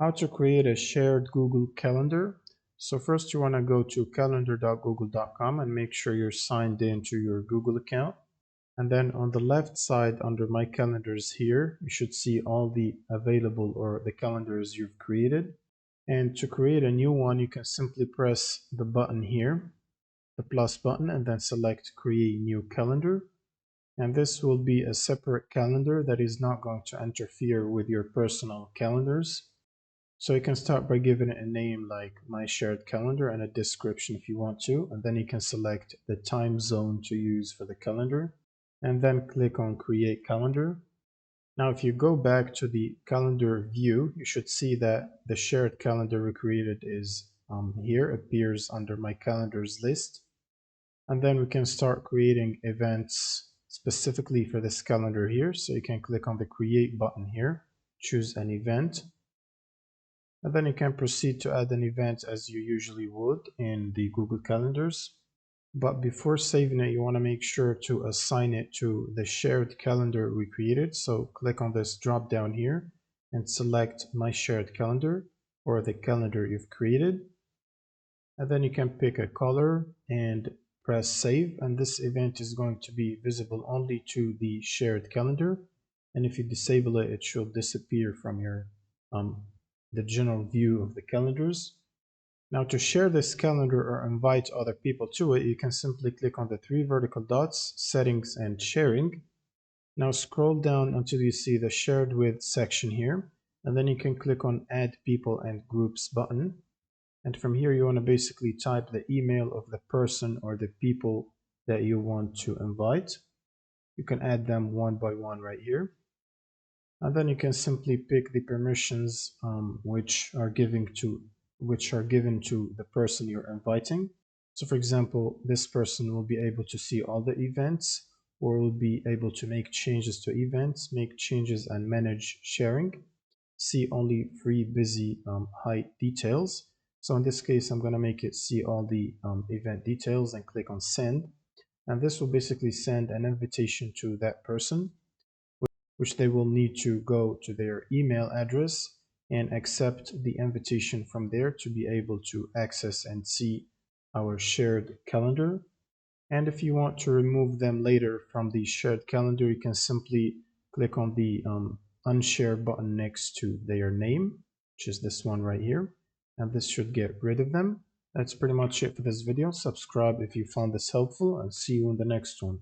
How to create a shared Google Calendar. So first you want to go to calendar.google.com and make sure you're signed into your Google account. And then on the left side under My Calendars here, you should see all the available or the calendars you've created. And to create a new one, you can simply press the button here, the plus button, and then select Create New Calendar. And this will be a separate calendar that is not going to interfere with your personal calendars. So you can start by giving it a name like My Shared Calendar and a description if you want to, and then you can select the time zone to use for the calendar, and then click on Create Calendar. Now if you go back to the calendar view, you should see that the shared calendar we created is here, appears under My Calendars list. And then we can start creating events specifically for this calendar here. So you can click on the Create button here, choose an event, and then you can proceed to add an event as you usually would in the Google Calendars. But before saving it, you want to make sure to assign it to the shared calendar we created. So click on this drop down here and select My Shared Calendar or the calendar you've created. And then you can pick a color and press save. And this event is going to be visible only to the shared calendar. And if you disable it, it should disappear from your the general view of the calendars. Now to share this calendar or invite other people to it, you can simply click on the three vertical dots, settings and sharing. Now scroll down until you see the shared with section here, and then you can click on add people and groups button. And from here you want to basically type the email of the person or the people that you want to invite. You can add them one by one right here. And then you can simply pick the permissions which are given to the person you're inviting. So for example, this person will be able to see all the events, or will be able to make changes to events, make changes and manage sharing, see only free busy hide details. So in this case, I'm going to make it see all the event details and click on send. And this will basically send an invitation to that person, which they will need to go to their email address and accept the invitation from there to be able to access and see our shared calendar. And if you want to remove them later from the shared calendar, you can simply click on the unshare button next to their name, which is this one right here. And this should get rid of them. That's pretty much it for this video. Subscribe if you found this helpful, and see you in the next one.